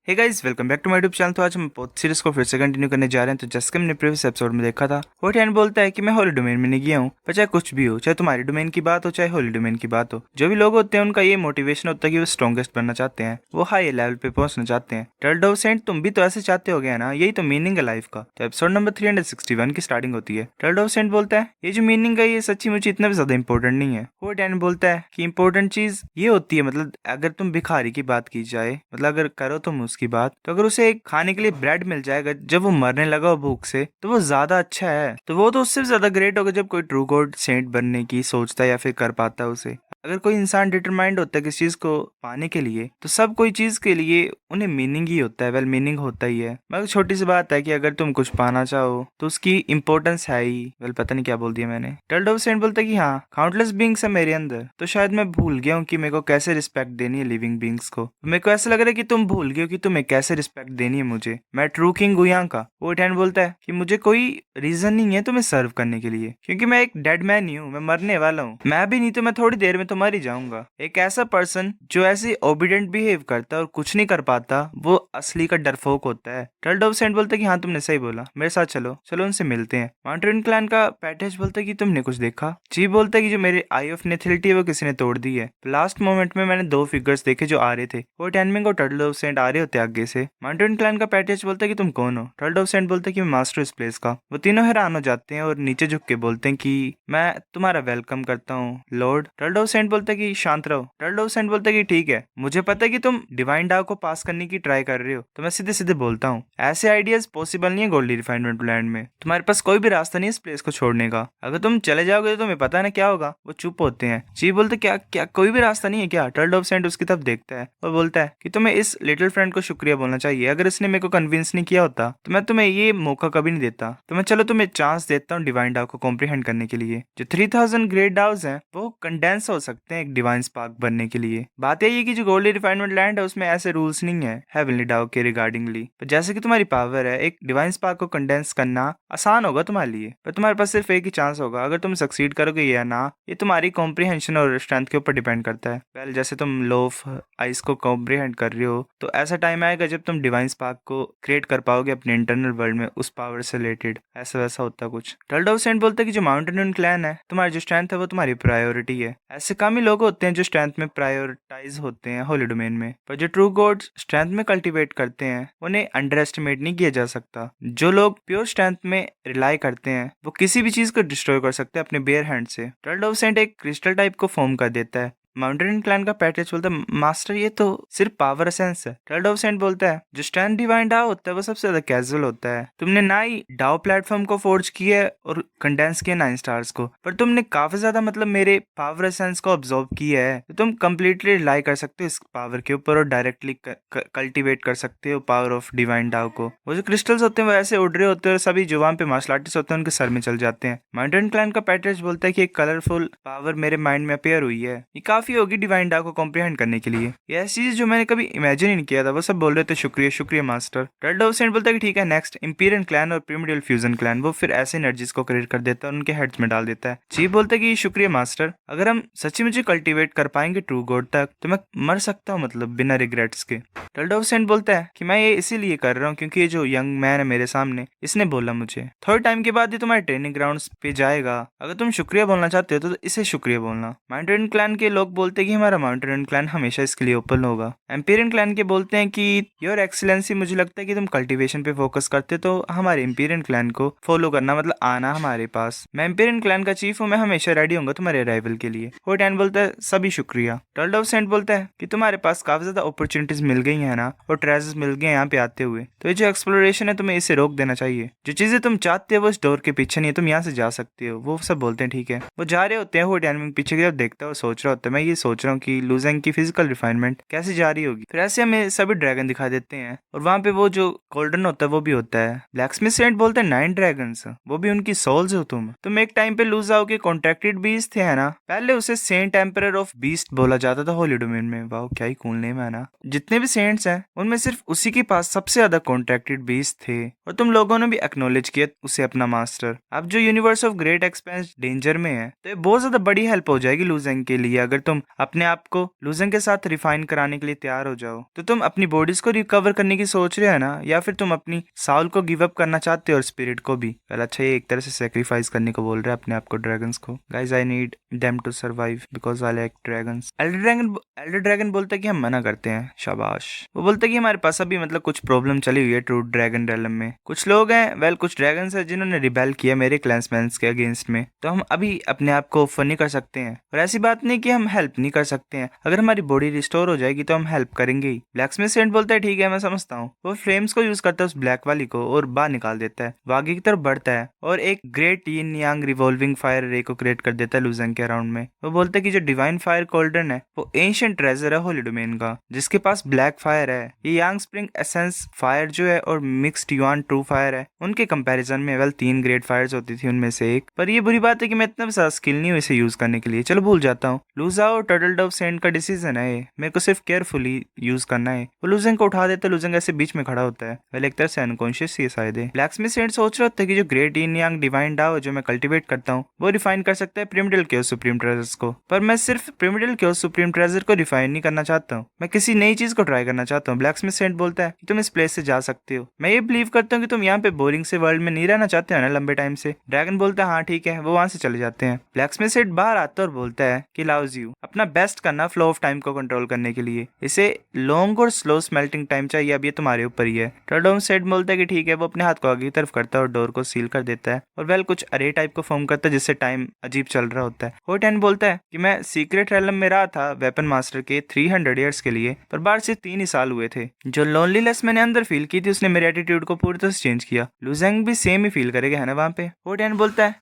Hey guys, welcome back to my YouTube channel. तो आज हम पोथ सीरीज को फिर से कंटिन्यू करने जा रहे हैं। तो जैसे कि हमने प्रीवियस एपिसोड में देखा था, होटियन बोलता है कि मैं होली डोमेन में नहीं गया हूँ, पर चाहे कुछ भी हो, चाहे तुम्हारी डोमेन की बात हो चाहे होली डोमेन की बात हो, जो भी लोग होते हैं उनका ये मोटिवेशन होता है कि वो स्ट्रॉन्गेस्ट बनना चाहते हैं, वो हाई लेवल पे पहुंचना चाहते हैं। टर्टल सेंट, तुम भी तो ऐसे चाहते हो गया ना, यही तो मीनिंग है लाइफ का। तो एपिसोड नंबर 361 की स्टार्टिंग होती है। टर्टल सेंट बोलता है ये जो मीनिंग है ये सच्ची मुझे इतना भी ज्यादा इंपॉर्टेंट नहीं है। होटियन बोलता है कि इंपॉर्टेंट चीज ये होती है, मतलब अगर तुम भिखारी की बात की जाए, मतलब अगर करो तुम उसकी बात, तो अगर उसे खाने के लिए ब्रेड मिल जाएगा जब वो मरने लगा हो भूख से, तो वो ज्यादा अच्छा है। तो वो तो उससे ज्यादा ग्रेट होगा जब कोई ट्रू गॉड सेंट बनने की सोचता है या फिर कर पाता है उसे। अगर कोई इंसान डिटरमाइंड होता है किसी चीज को पाने के लिए, तो सब कोई चीज के लिए उन्हें मीनिंग ही होता है, वेल मीनिंग होता ही है। मगर छोटी सी बात है कि अगर तुम कुछ पाना चाहो तो उसकी इंपॉर्टेंस है ही। वेल पता नहीं क्या बोल दिया मैंने। टर्टल सेंट बोलता है कि हाँ, काउंटलेस बींग्स है मेरे अंदर, तो शायद मैं भूल गया हूँ कि मेरे को कैसे रिस्पेक्ट देनी है लिविंग बींग्स को। मेरे को ऐसा लग रहा है कि तुम भूल गए हो कि तुम्हें कैसे रिस्पेक्ट देनी है मुझे। मैं ट्रू किंग हूँ यहाँ का। वो टैन बोलता है कि मुझे कोई रीजन नहीं है तुम्हें सर्व करने के लिए, क्योंकि मैं एक डेड मैन ही हूँ, मैं मरने वाला हूँ। मैं भी नहीं तो मैं थोड़ी देर में तो मर ही जाऊंगा। एक ऐसा पर्सन जो ऐसे ओबीडेंट बिहेव करता है और कुछ नहीं कर पाता, वो असली का डरपोक होता है। टर्टल सेंट बोलता है कि हाँ तुमने सही बोला, मेरे साथ चलो चलो उनसे मिलते हैं। माउंटेन क्लैन का पैटेज बोलता है कि तुमने कुछ देखा। चीफ बोलता है कि जो मेरे आई ऑफ नेथिलिटी है वो किसी ने तोड़ दी है। लास्ट मोमेंट में मैंने दो फिगर्स देखे जो आ रहे थे, वो टैनमिंग और टर्टल सेंट आ रहे होते आगे से। माउंटेन क्लैन का पैटेज बोलता है कि तुम कौन हो। टर्टल सेंट बोलता है कि मैं मास्टर इस प्लेस का। वो तीनों हैरान हो जाते हैं और नीचे झुक के बोलते हैं कि मैं तुम्हारा वेलकम करता हूँ लॉर्ड। टर्टल सेंट बोलता है कि शांत रहो। टर्टल सेंट बोलता है कि ठीक है, मुझे पता है कि तुम डिवाइन डाव को पास करने की ट्राई कर रहे हो, तो मैं सीधे सीधे बोलता हूँ ऐसे आइडियाज पॉसिबल नहीं है गोल्डी रिफाइनमेंट लैंड में। तुम्हारे पास कोई भी रास्ता नहीं है इस प्लेस को छोड़ने का। अगर तुम चले जाओगे तो तुम्हें पता है ना क्या होगा। वो चुप होते हैं। चीफ बोलते क्या क्या कोई भी रास्ता नहीं है क्या। टर्टल सेंट उसकी तरफ देखता है और बोलता है कि तुम्हें इस लिटिल फ्रेंड को शुक्रिया बोलना चाहिए। अगर इसने मेरे को कन्विंस नहीं किया होता तो मैं तुम्हें ये मौका कभी नहीं देता। तो मैं चलो तुम्हें चांस देता हूँ डिवाइन डाव को कॉम्प्रीहेंड करने के लिए। जो 3000 ग्रेट डाव्स हैं वो कंडेंस हो सकते हैं एक डिवाइन स्पार्क बनने के लिए। बात यही है कि जो गोल्डी रिफाइनमेंट लैंड है उसमें ऐसे रूल्स नहीं है हेवनली डाव के रिगार्डिंगली। पर जैसे कि तुम्हारी पावर है, एक डिवाइन स्पार्क को कंडेंस करना आसान होगा तुम्हारे लिए, पर तुम्हारे पास सिर्फ एक ही चांस होगा। अगर तुम सक्सीड करोगे या ना, ये तुम्हारी कॉम्प्रीहेंशन और स्ट्रेंथ के ऊपर डिपेंड करता है। वेल जैसे तुम लो ऑफ आइस को कॉम्प्रीहेंड कर रहे हो, तो ऐसा टाइम आएगा जब तुम डिवाइन स्पार्क को क्रिएट कर पाओगे अपने इंटरनल वर्ल्ड में उस पावर से रिलेटेड। ऐसा वैसा होता कुछ। टर्टल सेंट बोलता है कि जो माउंटेन क्लैन है, तुम्हारी जो स्ट्रेंथ है वो तुम्हारी प्रायोरिटी है। ऐसे कम ही लोग होते हैं जो स्ट्रेंथ में प्रायोरिटाइज होते हैं होली डोमेन में, पर जो ट्रू गॉड स्ट्रेंथ में कल्टीवेट करते हैं उन्हें अंडर एस्टिमेट नहीं किया जा सकता। जो लोग प्योर स्ट्रेंथ में रिलाई करते हैं वो किसी भी चीज को डिस्ट्रॉय कर सकते हैं अपने बेयर हैंड से। टर्टल सेंट एक क्रिस्टल टाइप को फॉर्म कर देता है। माउंटेन क्लैन का पैटेज बोलता है मास्टर ये तो सिर्फ पावर एसेंस है। टर्टल सेंट बोलता है जो स्ट्रेंथ डिवाइन डाव होता है वो सबसे ज्यादा कैजुअल होता है। तुमने ना ही डाव प्लेटफॉर्म को फोर्ज किया है और कंडेंस किया 9 स्टार्स को, पर तुमने काफी ज्यादा मतलब मेरे पावर एसेंस को ऑब्जॉर्व किया है। तो तुम कंप्लीटली रिलाई कर सकते हो इस पावर के ऊपर और डायरेक्टली कल्टीवेट कर सकते हो पावर ऑफ डिवाइन डाव को। वो जो क्रिस्टल्स होते हैं वो ऐसे उड़ रहे होते हैं और सभी जो वहां पे मार्शल आर्टिस्ट होते हैं उनके सर में चल जाते हैं। माउंटेन क्लैन का पैटेज बोलता है कि एक कलरफुल पावर मेरे माइंड में अपेयर हुई है, ये काफी होगी डिवाइन डाव को कॉम्प्रीहेंड करने के लिए। ये ऐसी चीज जो मैंने कभी इमेजिन ही नहीं किया था। वो सब बोल रहे थे शुक्रिया शुक्रिया मास्टर। टर्टल सेंट बोलता है कि ठीक है, नेक्स्ट इंपीरियल क्लैन और प्रिमिटिव फ्यूजन क्लैन। वो फिर ऐसे एनर्जीज को क्रिएट कर देता है और उनके हेड्स में डाल देता है। चीफ बोलता है कि शुक्रिया मास्टर, अगर हम सच्ची मुझे कल्टीवेट कर पाएंगे ट्रू गॉड तक तो मैं मर सकता हूँ, मतलब बिना रिग्रेट्स के। टर्टल सेंट बोलता है कि मैं ये इसीलिए कर रहा हूँ क्योंकि ये जो यंग मैन है मेरे सामने, इसने बोला मुझे थर्ड टाइम के बाद ये तुम्हारे ट्रेनिंग ग्राउंड्स पे जाएगा। अगर तुम शुक्रिया बोलना चाहते हो तो इसे शुक्रिया बोलना। माउंटेन क्लैन के लोग बोलते हैं कि हमारा माउंटेन क्लैन हमेशा इसके लिए ओपन होगा। एम्पीरियन क्लैन के बोलते हैं कि योर एक्सीलेंसी, मुझे लगता है कि तुम कल्टीवेशन पे फोकस करते तो हमारे एम्पीरियन क्लैन को फॉलो करना मतलब आना हमारे पास। मैं एम्पीरियन क्लैन का चीफ हूँ, मैं हमेशा रेडी होऊंगा तुम्हारे अराइवल के लिए। होटैन बोलता है सभी शुक्रिया। टर्टल सेंट बोलता है कि तुम्हारे पास काफी ज्यादा अपॉर्चुनिटीज मिल गई है ना, और ट्रेजर्स मिल गए यहाँ पे आते हुए, तो ये जो एक्सप्लोरेशन है तुम्हें इसे रोक देना चाहिए। जो चीजें तुम चाहते हो वो इस डोर के पीछे नहीं है, तुम यहाँ से जा सकते हो। वो सब बोलते हैं ठीक है। वो जा रहे होते हैं। होटैन पीछे की तरफ देखता है और सोच रहा होता है मैं ये सोच रहा हूँ कि लूजेंग की फिजिकल रिफाइनमेंट कैसे जा रही होगी। फिर ऐसे हमें सभी ड्रैगन दिखा देते हैं और वहां पे वो जो गोल्डन होता है वो भी होता है। ब्लैकस्मिथ सेंट बोलते हैं 9 ड्रैगन्स, वो भी उनकी सोल्स हो। तुम एक टाइम पे लूज आओ के कॉन्ट्रैक्टेड बीस्ट थे है ना। पहले उसे सेंट एम्परर ऑफ बीस्ट बोला जाता था होली डोमेन में। वाह क्या ही कूल नेम है ना। जितने भी सेंट्स हैं उनमें सिर्फ उसी के पास सबसे ज्यादा कॉन्ट्रैक्टेड बीस्ट थे और तुम लोगों ने भी एक्नॉलेज किया उसे अपना मास्टर। अब जो universe of great expense danger में है तो ये बहुत ज्यादा बड़ी हेल्प हो जाएगी लूजेंग के लिए अगर तुम अपने आप को लूजेंग के साथ रिफाइन कराने के लिए तैयार हो जाओ। तो तुम अपनी बॉडीज को रिकवर करने की सोच रहे हो ना, या फिर तुम अपनी साउल को गिव अप करना चाहते हो और स्पिरिट को भी? well, अच्छा, ये एक तरह से सेक्रीफाइस करने को बोल रहे हैं अपने आप को, ड्रैगन्स को। Guys I need them to survive because I like dragons. Elder dragon बोलता है कि हम मना करते हैं। शाबाश। वो बोलता है कि हमारे पास अभी मतलब कुछ प्रॉब्लम चली हुई है ट्रू ड्रैगन रेलम में। कुछ लोग हैं, कुछ ड्रैगन्स हैं जिन्होंने रिबेल किया मेरे क्लैंसमैन्स के अगेंस्ट में, तो हम अभी अपने आप को ऑफर नहीं कर सकते हैं। और ऐसी बात नहीं कि हम हेल्प नहीं कर सकते हैं, अगर हमारी बॉडी रिस्टोर हो जाएगी तो हम हेल्प करेंगे ही। ब्लैकस्मिथ सेंट बोलता है ठीक है मैं समझता हूँ। वो फ्लेम्स को यूज करता है उस ब्लैक वाली को और बाहर निकाल देता है, वो आगे की तरफ बढ़ता है और एक ग्रेट यिन यांग रिवॉल्विंग फायर रे को क्रिएट कर देता है लूजेंग के अराउंड में। वो बोलता है कि जो डिवाइन फायर कॉल्डन है वो एंशिएंट ट्रेजर है होली डोमेन का, जिसके पास ब्लैक फायर है। ये यांग स्प्रिंग एसेंस फायर जो है और मिक्स्ड युआन ट्रू फायर है, उनके कंपैरिजन में 3 ग्रेट फायर्स होती थी उनमें से एक। पर ये बुरी बात है कि मैं इतना ज्यादा स्किल नहीं हूँ इसे यूज करने के लिए। चलो भूल जाता हूँ। लूजा और टर्टल डव सेंट का डिसीजन है, मेरे को सिर्फ केयरफुली यूज करना है। वो लूजेंग को उठा देता है, लूजेंग ऐसे बीच में खड़ा होता है, एक तरह से अनकॉन्शियस ही शायद है। ब्लैकस्मिथ सेंट सोच रहा होता है कि जो ग्रेट यिन यांग डिवाइन डाओ जो मैं कल्टीवेट करता हूँ वो रिफाइन कर सकता है प्रिमिडियल केओस सुप्रीम ट्रेजर्स को, पर मैं सिर्फ प्रिमिडियल केओस सुप्रीम ट्रेजर को रिफाइन नहीं करना चाहता हूँ, मैं किसी नई चीज को ट्राई करना चाहता हूँ। ब्लैकस्मिथ सेंट बोलता है कि तुम इस प्लेस से जा सकते हो, मैं ये बिलीव करता हूँ कि तुम यहाँ पे बोरिंग से वर्ल्ड में नहीं रहना चाहते हो ना लंबे टाइम से। ड्रैगन बोलता है हाँ ठीक है, वो वहां से चले जाते हैं। ब्लैकस्मिथ सेंट बाहर आता है और बोलता है कि लाउज यू अपना बेस्ट करना फ्लो ऑफ टाइम को कंट्रोल करने के लिए, इसे लॉन्ग और स्लो स्मेल्टिंग टाइम चाहिए, अब ये तुम्हारे ऊपर ही है। टर्डोम सेट बोलता है कि ठीक है। वो अपने हाथ को आगे की तरफ करता है और डोर को सील कर देता है और कुछ अरे टाइप को फॉर्म करता है जिससे टाइम अजीब चल रहा होता है। होटेन बोलता है कि मैं सीक्रेट रेलम में रहा था वेपन मास्टर के 300 ईयर्स के लिए, पर बाहर से 3 ही साल हुए थे। जो लोनलीनेस मैंने अंदर फील की थी उसने मेरे एटीट्यूड को पूरी तरह से चेंज किया। लूजेंग भी सेम ही फील करेगा है ना वहां पे। होटेन बोलता है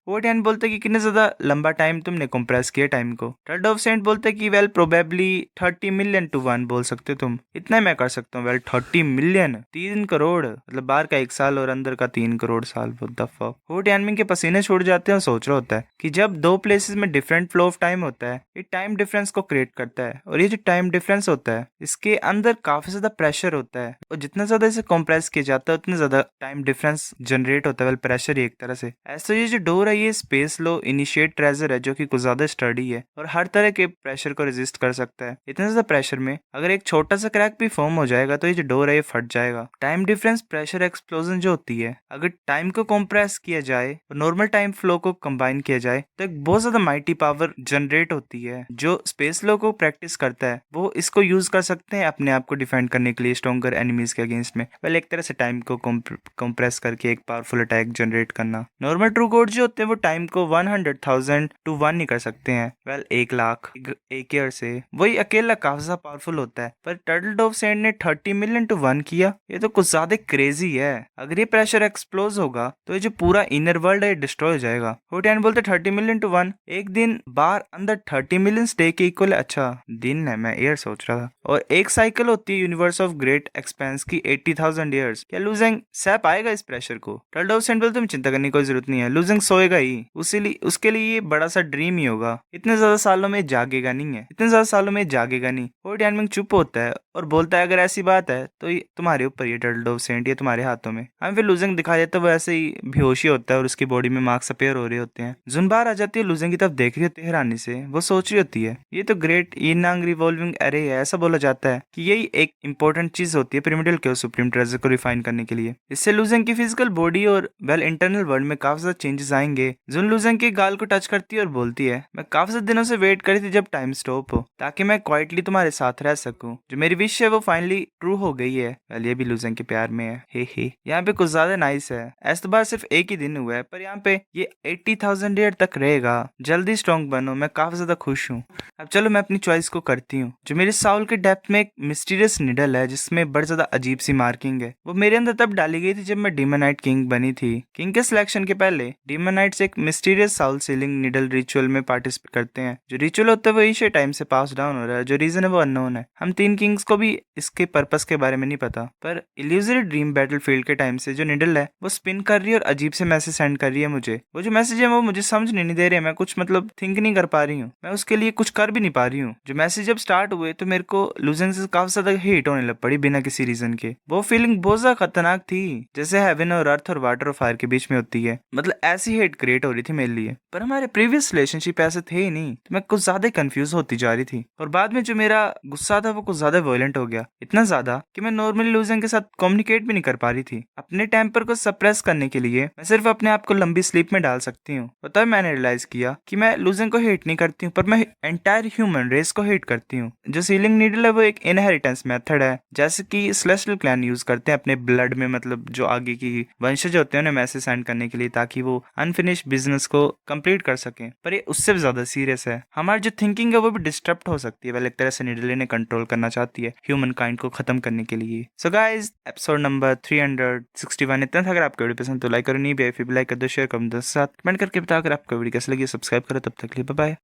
कि कितने ज्यादा लंबा टाइम तुमने कंप्रेस किया टाइम को। टर्ड ऑफ सेंट बोलता है कि प्रोबेबली 30 मिलियन टू 1 बोल सकते हो तुम, इतना मैं कर सकता हूँ। 30 मिलियन 3 करोड़ मतलब बाहर का 1 साल और अंदर का 3 करोड़ साल। हो टैनमिंग के पसीने छोड़ जाते हैं और सोच रहा होता है कि जब 2 प्लेसेस में डिफरेंट फ्लो ऑफ टाइम होता है ये टाइम डिफरेंस को क्रिएट करता है, और ये जो टाइम डिफरेंस होता है इसके अंदर काफी ज्यादा प्रेशर होता है, और जितना ज्यादा इसे कंप्रेस किया जाता है उतना ज्यादा टाइम डिफरेंस जनरेट होता है। प्रेशर ही एक तरह से ऐसा। ये जो डोर है ये स्पेस लो इनिशिएट ट्रेजर है जो कि कुछ ज्यादा स्टडी है और हर तरह के प्रेशर को रेजिस्ट कर सकता है। इतने ज्यादा प्रेशर में अगर एक छोटा सा क्रैक भी फॉर्म हो जाएगा तो ये जो डोर है ये फट जाएगा। टाइम डिफरेंस प्रेशर एक्सप्लोजन जो होती है, अगर टाइम को कंप्रेस किया जाए और नॉर्मल टाइम फ्लो को कंबाइन किया जाए तो एक बहुत ज्यादा माइटी पावर जनरेट होती है। जो स्पेस लो को प्रैक्टिस करता है वो इसको यूज कर सकते हैं अपने आप को डिफेंड करने के लिए स्ट्रॉन्गर एनिमीज के अगेंस्ट में। एक तरह से टाइम को कंप्रेस करके एक पावरफुल अटैक जनरेट करना। नॉर्मल ट्रू गॉड जो होते हैं वो टाइम को 100,000 टू 1 नहीं कर सकते हैं। 1 लाख एक ईयर से वही अकेला काफी ज्यादा पावरफुल होता है, पर टर्टल डोव सेंट ने 30 मिलियन टू 1 किया, ये तो कुछ ज्यादा क्रेजी है। अगर ये प्रेशर एक्सप्लोज होगा तो ये जो पूरा इनर वर्ल्ड है डिस्ट्रॉय हो जाएगा। होटैन बोलते 30 मिलियन टू 1 एक दिन बार अंदर 30 मिलियन डे के इक्वल है। अच्छा दिन है, मैं ईयर सोच रहा था। और एक साइकिल होती है यूनिवर्स ऑफ ग्रेट एक्सपेंस की 80,000 ईयर्स। क्या लूजेंग सह पाएगा इस प्रेशर को? टर्टल डोव सेंट बोलते चिंता करने की कोई जरूरत नहीं है, लूजेंग सोएगा ही, उसके लिए ये बड़ा सा ड्रीम ही होगा। इतने ज्यादा सालों में जागेगा नहीं। और डैनमिंग चुप होता है और बोलता है अगर ऐसी बात है तो ये तुम्हारे ऊपर, ये टर्टल डोव सेंट, ये तुम्हारे हाथों में। हम फिर लूजेंग दिखा देता है वो ऐसे ही बेहोशी होता है और उसकी बॉडी में मार्क्स अपेयर हो रहे होते हैं। जुन बाहर आ जाती है, लूजेंग की तरफ देख रही होती है हैरानी से। वो सोच रही होती है ये तो ग्रेट यिन-यांग रिवॉल्विंग एरे है। ऐसा बोला जाता है कि यही एक इंपॉर्टेंट चीज होती है पिरामिडल के सुप्रीम ट्रेजर को रिफाइन करने के लिए। इससे लूजेंग की फिजिकल बॉडी और इंटरनल वर्ल्ड में काफी ज्यादा चेंजेस आएंगे। जुन लूजेंग के गाल को टच करती है और बोलती है मैं काफी ज्यादा दिनों से वेट करी थी जब टाइम स्टॉप हो, ताकि मैं क्वाइटली तुम्हारे साथ रह सकूं। जो मेरी विश है वो फाइनली ट्रू हो गई है। ये भी लूजेंग के प्यार में है। हे यहाँ पे कुछ ज्यादा नाइस है। ऐसा तो बार सिर्फ एक ही दिन हुआ है, पर यहाँ पे ये 80,000 ईयर तक रहेगा। जल्दी स्ट्रॉन्ग बनो, मैं काफी ज्यादा खुश हूँ। अब चलो मैं अपनी चॉइस को करती हूँ। जो मेरे साउल के डेप्थ में एक मिस्टीरियस निडल है जिसमें बड़ी ज्यादा अजीब सी मार्किंग है, वो मेरे अंदर तब डाली गई थी जब मैं डेमोनाइट किंग बनी थी। किंग के सिलेक्शन के पहले डेमोनाइट्स एक mysterious Saul ceiling needle ritual में पार्टिसिपेट करते हैं। जो रिचुअल होता है वो एशिया टाइम से पास डाउन हो रहा है, जो रीजन है वो अननोन है। हम 3 किंग्स को भी इसके पर्पस के बारे में नहीं पता, पर इल्यूजरी ड्रीम बैटलफील्ड के टाइम से जो निडल है वो स्पिन कर रही है और अजीब से मैसेज सेंड कर रही है मुझे। वो जो मैसेज है वो मुझे समझ नहीं दे रहे, मैं कुछ मतलब थिंक नहीं कर पा रही हूँ, मैं उसके लिए कुछ कर भी नहीं पा रही हूँ। जो मैसेज जब स्टार्ट हुए तो मेरे को लूजेंग से काफी ज्यादा हिट होने लग पड़ी बिना किसी रीजन के। वो फीलिंग बहुत ज्यादा खतरनाक थी, जैसे हेवन और अर्थ और वाटर और फायर के बीच में होती है। मतलब ऐसी हेट क्रिएट हो रही थी मेरे लिए। पर हमारे प्रीवियस रिलेशनशिप ऐसे थे ही नहीं, तो मैं कुछ ज्यादा कंफ्यूज होती जा रही थी। और बाद में जो मेरा गुस्सा था वो कुछ ज्यादा वायलेंट हो गया, इतना ज्यादा कि मैं नॉर्मली लूजन के साथ कम्युनिकेट भी नहीं कर पा रही थी। अपने टेम्पर को सप्रेस करने के लिए मैं सिर्फ अपने आप को लंबी स्लीप में डाल सकती हूँ। और तब मैंने रियलाइज किया कि मैं लूजन को हेट नहीं करती हूँ, पर मैं एंटायर ह्यूमन रेस को हेट करती हूँ। जो सीलिंग नीडल है वो एक इनहेरिटेंस मेथड है, जैसे कि सेलेस्टियल क्लैन यूज करते हैं अपने ब्लड में, मतलब जो आगे की वंशज होते हैं उन्हें मैसेज सेंड करने के लिए, ताकि वो अनफिनिश्ड बिजनेस को कंप्लीट कर सकें। पर ये उससे भी ज्यादा सीरियस है। हमारी जो थिंकिंग है वो भी डिस्टर्ब हो सकती है। वेल, एक तरह से नीडल इन्हें कंट्रोल करना चाहती है ह्यूमन काइंड को खत्म करने के लिए। सो गाइस, एपिसोड नंबर 361 इतना था। अगर आपको वीडियो पसंद तो लाइक करो, नहीं भी फिर भी लाइक कर दो, शेयर करो दोस्तों के साथ, कमेंट करके बताओ अगर आपको वीडियो कैसे लगी। सब्सक्राइब करो। तब तक के लिए बाय बाय।